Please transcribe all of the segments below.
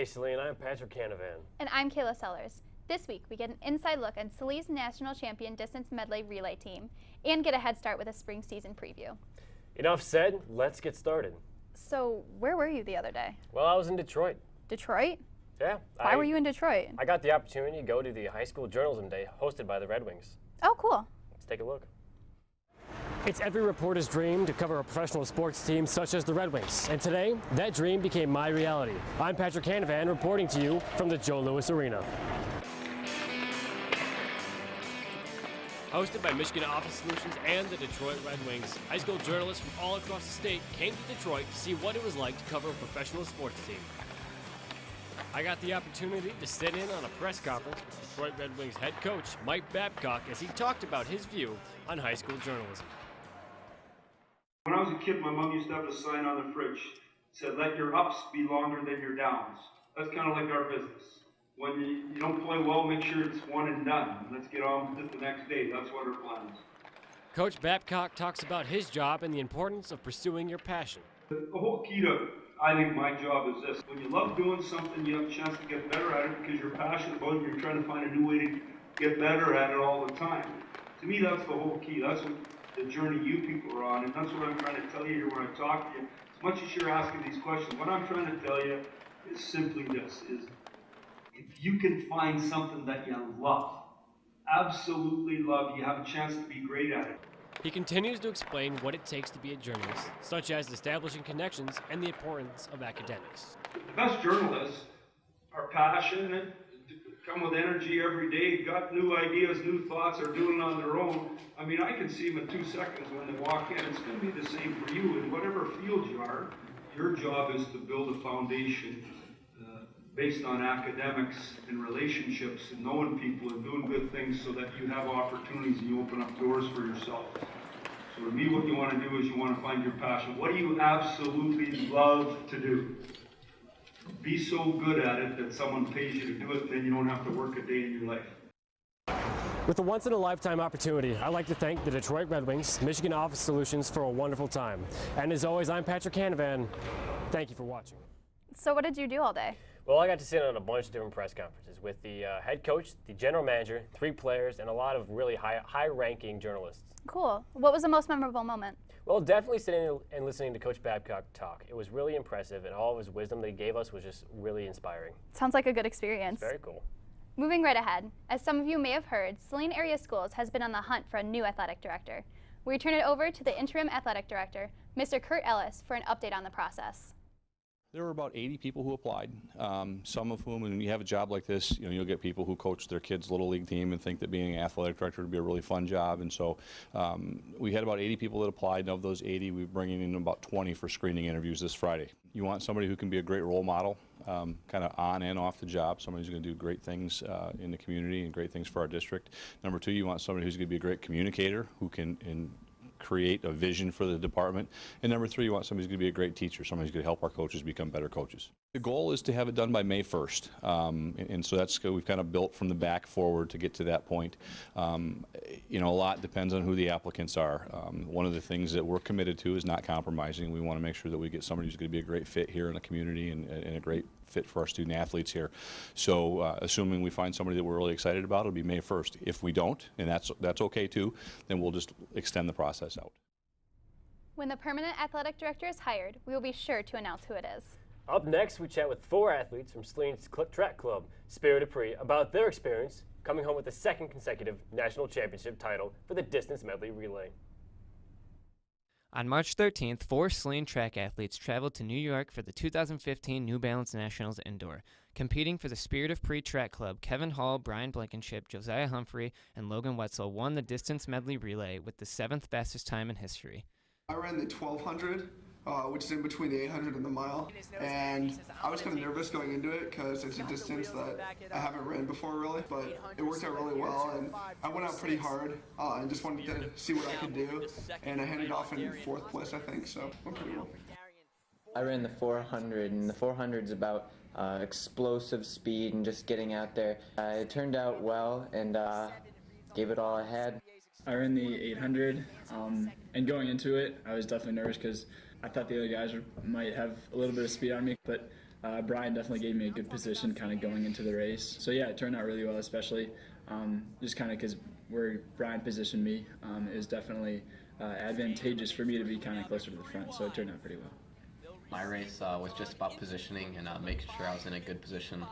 Hey Saline, I'm Canavan. And I'm Kayla Sellers. This week, we get an inside look on Saline's national champion distance medley relay team and get a head start with a spring season preview. Enough said, let's get started. So, where were you the other day? Well, I was in Detroit. Detroit? Yeah. Why were you in Detroit? I got the opportunity to go to the high school journalism day hosted by the Redwings. Oh, cool. Let's take a look. It's every reporter's dream to cover a professional sports team such as the Redwings. And today, that dream became my reality. I'm Canavan reporting to you from the Joe Louis Arena. Hosted by Michigan Office Solutions and the Detroit Red Wings, high school journalists from all across the state came to Detroit to see what it was like to cover a professional sports team. I got the opportunity to sit in on a press conference with Detroit Red Wings head coach Mike Babcock as he talked about his view on high school journalism. When I was a kid, my mom used to have a sign on the fridge that said, "Let your ups be longer than your downs." That's kind of like our business. When you don't play well, make sure it's one and done. Let's get on with it the next day. That's what our plan is. Coach Babcock talks about his job and the importance of pursuing your passion. The whole key to, I think, my job is this. When you love doing something, you have a chance to get better at it because you're passionate about it and you're trying to find a new way to get better at it all the time. To me, that's the whole key. That's what the journey you people are on, and that's what I'm trying to tell you here when I talk to you. As much as you're asking these questions, what I'm trying to tell you is simply this, is if you can find something that you love, absolutely love, you have a chance to be great at it. He continues to explain what it takes to be a journalist, such as establishing connections and the importance of academics. The best journalists are passionate, come with energy every day, got new ideas, new thoughts, are doing it on their own. I mean, I can see them in 2 seconds when they walk in. It's going to be the same for you. In whatever field you are, your job is to build a foundation based on academics and relationships and knowing people and doing good things so that you have opportunities and you open up doors for yourself. So to me, what you want to do is you want to find your passion. What do you absolutely love to do? Be so good at it that someone pays you to do it, then you don't have to work a day in your life. With a once-in-a-lifetime opportunity, I'd like to thank the Detroit Red Wings, Michigan Office Solutions for a wonderful time. And as always, I'm Canavan. Thank you for watching. So what did you do all day? Well, I got to sit on a bunch of different press conferences with the head coach, the general manager, 3 players, and a lot of really high-ranking journalists. Cool. What was the most memorable moment? Well, definitely sitting and listening to Coach Babcock talk. It was really impressive, and all of his wisdom that he gave us was just really inspiring. Sounds like a good experience. Very cool. Moving right ahead, as some of you may have heard, Saline Area Schools has been on the hunt for a new athletic director. We turn it over to the interim athletic director, Mr. Curt Ellis, for an update on the process. There were about 80 people who applied, some of whom, when you have a job like this, you'll get people who coach their kids' little league team and think that being an athletic director would be a really fun job. And so we had about 80 people that applied, and of those 80, we're bringing in about 20 for screening interviews this Friday. You want somebody who can be a great role model, kind of on and off the job, somebody who's going to do great things in the community and great things for our district. Number 2, you want somebody who's going to be a great communicator, who can create a vision for the department. And number 3, you want somebody who's going to be a great teacher, somebody who's going to help our coaches become better coaches. The goal is to have it done by May 1st, and so that's we've kind of built from the back forward to get to that point. A lot depends on who the applicants are. One of the things that we're committed to is not compromising. We want to make sure that we get somebody who's going to be a great fit here in the community and a great fit for our student athletes here. So assuming we find somebody that we're really excited about, it'll be May 1st. If we don't, and that's okay too, then we'll just extend the process out. When the permanent athletic director is hired, we will be sure to announce who it is. Up next, we chat with 4 athletes from Saline's track club, Spirit of Pre, about their experience coming home with the 2nd consecutive national championship title for the distance medley relay. On March 13th, 4 Saline track athletes traveled to New York for the 2015 New Balance Nationals Indoor. Competing for the Spirit of Pre Track Club, Kevin Hall, Brian Blankenship, Josiah Humphrey, and Logan Wetzel won the distance medley relay with the 7th fastest time in history. I ran the 1200, which is in between the 800 and the mile, and I was kind of nervous going into it because it's a distance that I haven't ran before really, but it worked out really well, and I went out pretty hard and just wanted to see what I could do, and I ended off in 4th place, I think, so went pretty well. I ran the 400, and the 400 is about explosive speed and just getting out there. It turned out well, and gave it all I had. I ran the 800, and going into it, I was definitely nervous because I thought the other guys might have a little bit of speed on me, but Brian definitely gave me a good position kind of going into the race. So yeah, it turned out really well, especially just kind of because where Brian positioned me, it was definitely advantageous for me to be kind of closer to the front, so it turned out pretty well. My race was just about positioning and making sure I was in a good position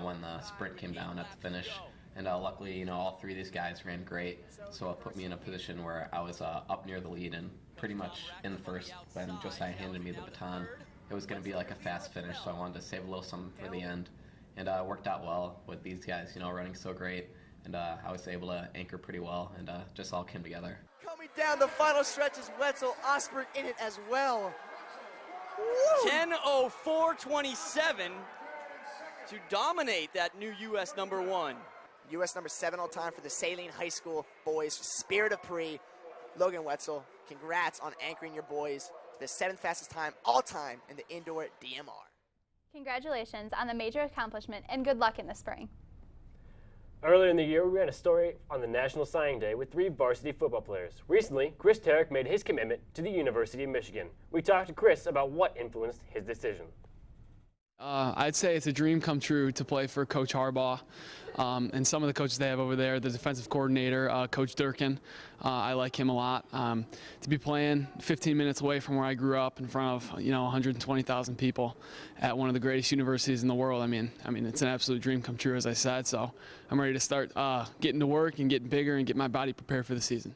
when the sprint came down at the finish. And luckily, all three of these guys ran great, so it put me in a position where I was up near the lead and pretty much in the first when Josiah handed me the baton. It was going to be like a fast finish, so I wanted to save a little something for the end. And it worked out well with these guys, running so great. And I was able to anchor pretty well, and just all came together. Coming down the final stretch is Wetzel Osberg in it as well. 10:04:27 to dominate that new U.S. number 1. U.S. number 7 all time for the Saline High School boys, Spirit of Pre. Logan Wetzel, congrats on anchoring your boys to the 7th fastest time all time in the indoor DMR. Congratulations on the major accomplishment and good luck in the spring. Earlier in the year, we ran a story on the National Signing Day with 3 varsity football players. Recently, Terech made his commitment to the University of Michigan. We talked to Chris about what influenced his decision. I'd say it's a dream come true to play for Coach Harbaugh and some of the coaches they have over there, the defensive coordinator, Coach Durkin. I like him a lot. To be playing 15 minutes away from where I grew up in front of 120,000 people at one of the greatest universities in the world. I mean, it's an absolute dream come true, as I said. So I'm ready to start getting to work and getting bigger and get my body prepared for the season.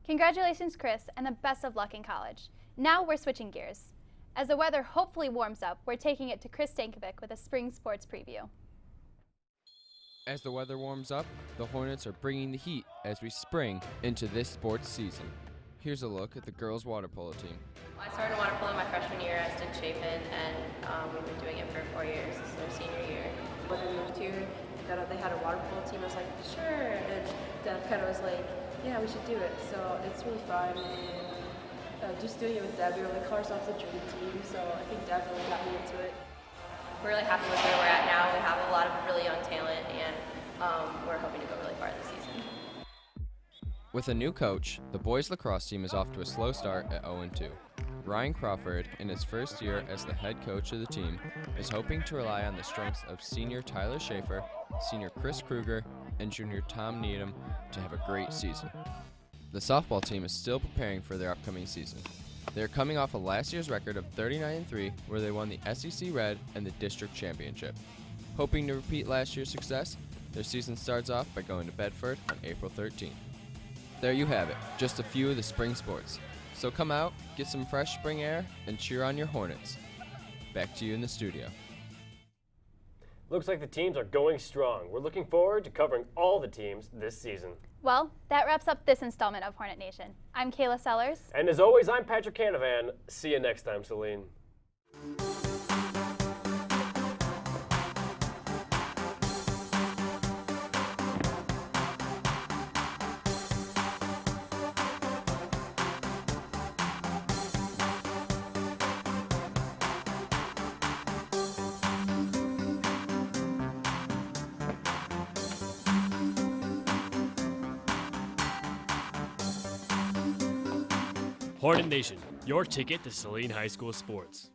Congratulations, Chris, and the best of luck in college. Now we're switching gears. As the weather hopefully warms up, we're taking it to Chris Stankovic with a spring sports preview. As the weather warms up, the Hornets are bringing the heat as we spring into this sports season. Here's a look at the girls' water polo team. I started water polo my freshman year, as did Chapin, and we've been doing it for 4 years. This is their senior year. When I moved here, they had a water polo team. I was like, sure. And Dad kind of was like, yeah, we should do it. So it's really fun. And just doing it with Dad, we were like, call ourselves a dream team. So I think Dad really got me into it. We're really happy with where we're at now. We have a lot of really young talent, and we're hoping to go really far this season. With a new coach, the boys lacrosse team is off to a slow start at 0-2. Ryan Crawford, in his first year as the head coach of the team, is hoping to rely on the strengths of senior Tyler Schaefer, senior Chris Kruger, and junior Tom Needham to have a great season. The softball team is still preparing for their upcoming season. They are coming off of last year's record of 39-3, where they won the SEC Red and the district championship. Hoping to repeat last year's success, their season starts off by going to Bedford on April 13th. There you have it, just a few of the spring sports. So come out, get some fresh spring air, and cheer on your Hornets. Back to you in the studio. Looks like the teams are going strong. We're looking forward to covering all the teams this season. Well, that wraps up this installment of Hornet Nation. I'm Kayla Sellers. And as always, I'm Patrick Canavan. See you next time, Saline. Hornet Nation, your ticket to Saline High School sports.